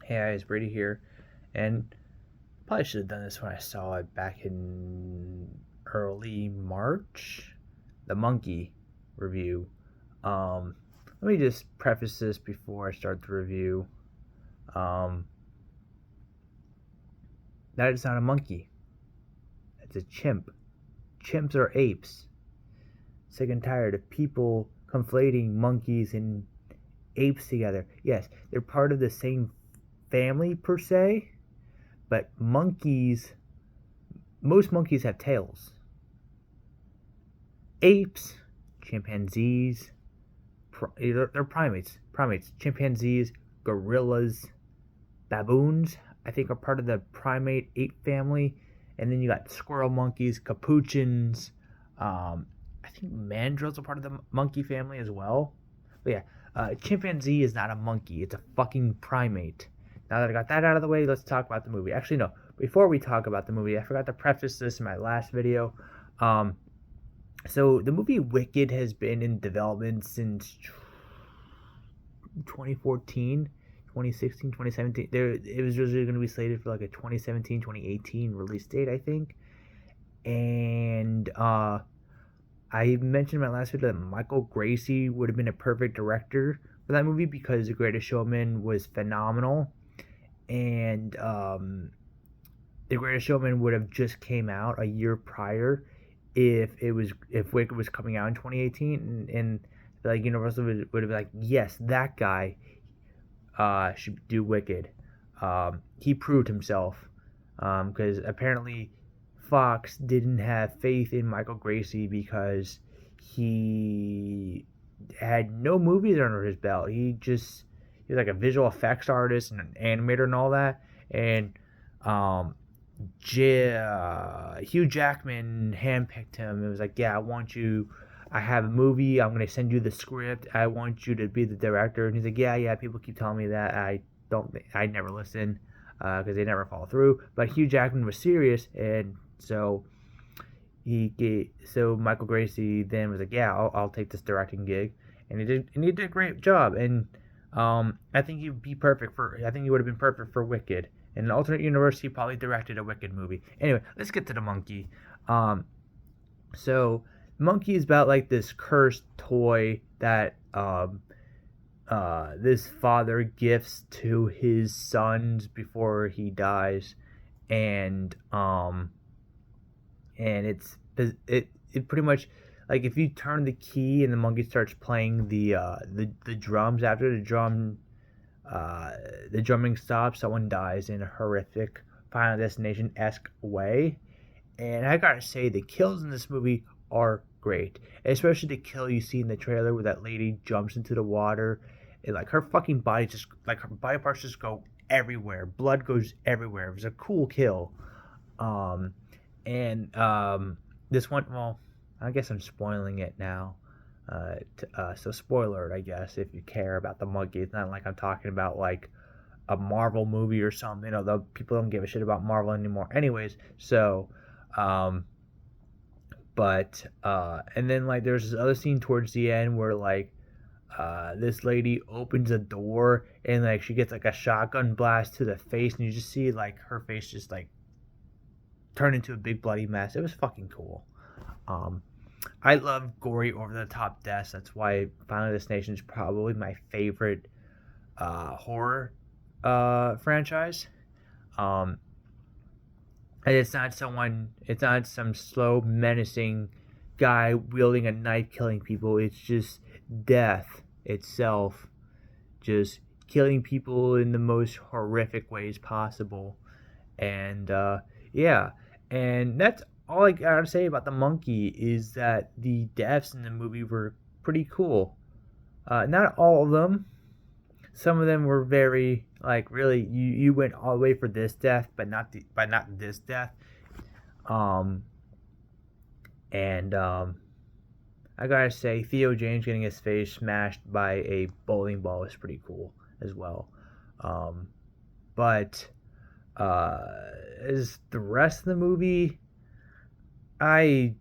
Hey guys, Brady here, and probably should have done this when I saw it back in early March. The Monkey review. Let me just preface this before I start the review. Um, that is not a monkey. It's a chimp. Chimps are apes. Sick and tired of people conflating monkeys and apes together. Yes, they're part of the same family per se, but most monkeys have tails. Apes, chimpanzees, they're primates. Primates, chimpanzees, gorillas, baboons, I think are part of the primate ape family. And then you got squirrel monkeys, capuchins. I think mandrills are part of the monkey family as well. But yeah, chimpanzee is not a monkey. It's a fucking primate. Now that I got that out of the way, let's talk about the movie. Actually, no. Before we talk about the movie, I forgot to preface this in my last video. Um, so the movie Wicked has been in development since 2014, 2016, 2017. It was originally going to be slated for like a 2017, 2018 release date, I think. And I mentioned in my last video that Michael Gracie would have been a perfect director for that movie because The Greatest Showman was phenomenal. And The Greatest Showman would have just came out a year prior if Wicked was coming out in 2018, and like Universal would have been like, yes, that guy should do Wicked. He proved himself because apparently Fox didn't have faith in Michael Gracie because he had no movies under his belt. He was like a visual effects artist and an animator and all that, and um, Hugh Jackman handpicked him. It was like, yeah, I have a movie. I'm gonna send you the script. I want you to be the director. And he's like, yeah. People keep telling me that. I never listen because they never follow through. But Hugh Jackman was serious, and so Michael Gracie then was like, yeah, I'll take this directing gig, and he did a great job. And I think I think he would have been perfect for Wicked. In an alternate universe, he probably directed a Wicked movie. Anyway, let's get to the monkey. So monkey is about like this cursed toy that this father gifts to his sons before he dies, and it pretty much, like, if you turn the key and the monkey starts playing the drums after the drumming stops, someone dies in a horrific Final Destination esque way. And I gotta say, the kills in this movie are great, especially the kill you see in the trailer where that lady jumps into the water, and like her fucking body just like her body parts just go everywhere, blood goes everywhere. It was a cool kill. Um, and this one, well, I guess I'm spoiling it now. So spoiler, I guess, if you care about the monkey. It's not like I'm talking about like a Marvel movie or something. The people don't give a shit about Marvel anymore, anyways. So, um, but and then like there's this other scene towards the end where like this lady opens a door and like she gets like a shotgun blast to the face, and you just see like her face just like turn into a big bloody mess. It was fucking cool. Um, I love gory over the top deaths. That's why Final Destination is probably my favorite horror franchise. Um, and it's not some slow, menacing guy wielding a knife killing people. It's just death itself, just killing people in the most horrific ways possible. And yeah, and that's all I gotta say about the monkey is that the deaths in the movie were pretty cool. Not all of them. Some of them were very like really you went all the way for this death, but not this death. Um, and I gotta say, Theo James getting his face smashed by a bowling ball is pretty cool as well. Um, but as the rest of the movie, I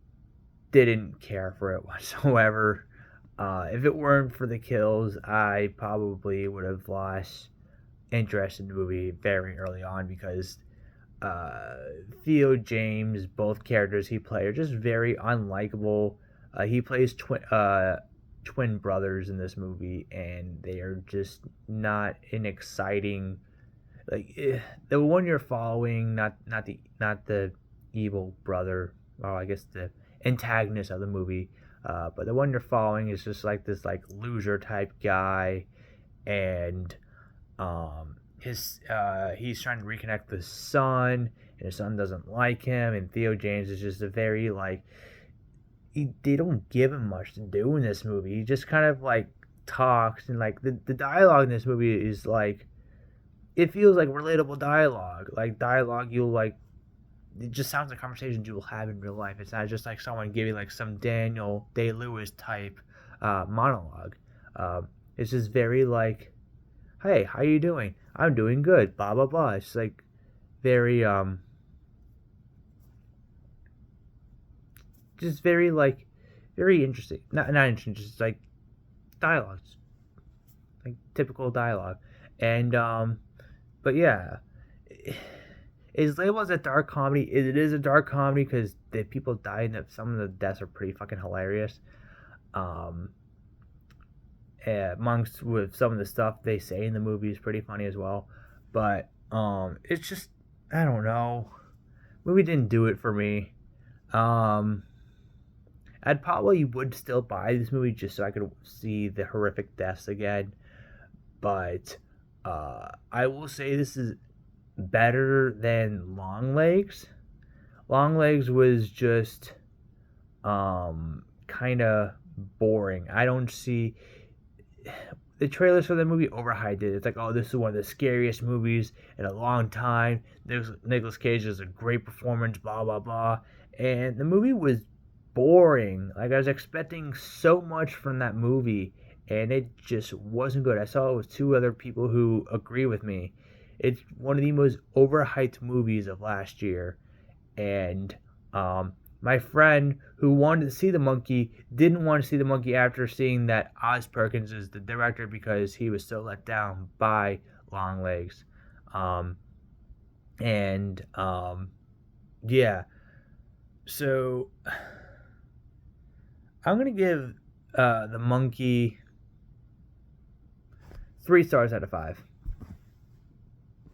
didn't care for it whatsoever. If it weren't for the kills, I probably would have lost interest in the movie very early on because uh, Theo James, both characters he plays, are just very unlikable. He plays twin brothers in this movie, and they are just not an exciting the one you're following, not the evil brother, or I guess the antagonist of the movie, but the one you're following is just like this like loser type guy, and he's trying to reconnect with his son, and his son doesn't like him, and Theo James is just a very like they don't give him much to do in this movie. He just kind of like talks, and like the dialogue in this movie is like it feels like relatable dialogue, like dialogue you'll like. It just sounds like conversations you'll have in real life. It's not just like someone giving like some Daniel Day Lewis type monologue. It's just very like, "Hey, how you doing? I'm doing good." Blah blah blah. It's like very just very like very interesting. Not interesting. Just like dialogues, like typical dialogue, and but yeah, is labeled as a dark comedy. It is a dark comedy because the people died and some of the deaths are pretty fucking hilarious. Um, Amongst with some of the stuff they say in the movie is pretty funny as well. But it's just I don't know. Movie didn't do it for me. Um, I'd probably would still buy this movie just so I could see the horrific deaths again. But I will say this is better than Long Legs. Long Legs was just kind of boring. I don't see the trailers for the movie overhyped it. It's like, oh, this is one of the scariest movies in a long time. Nicolas Cage is a great performance, blah blah blah, and the movie was boring. Like I was expecting so much from that movie, and it just wasn't good. I saw it with two other people who agree with me. It's one of the most overhyped movies of last year, and my friend who wanted to see the monkey didn't want to see the monkey after seeing that Oz Perkins is the director because he was so let down by Longlegs. Um, and yeah, so I'm gonna give the monkey 3 stars out of 5.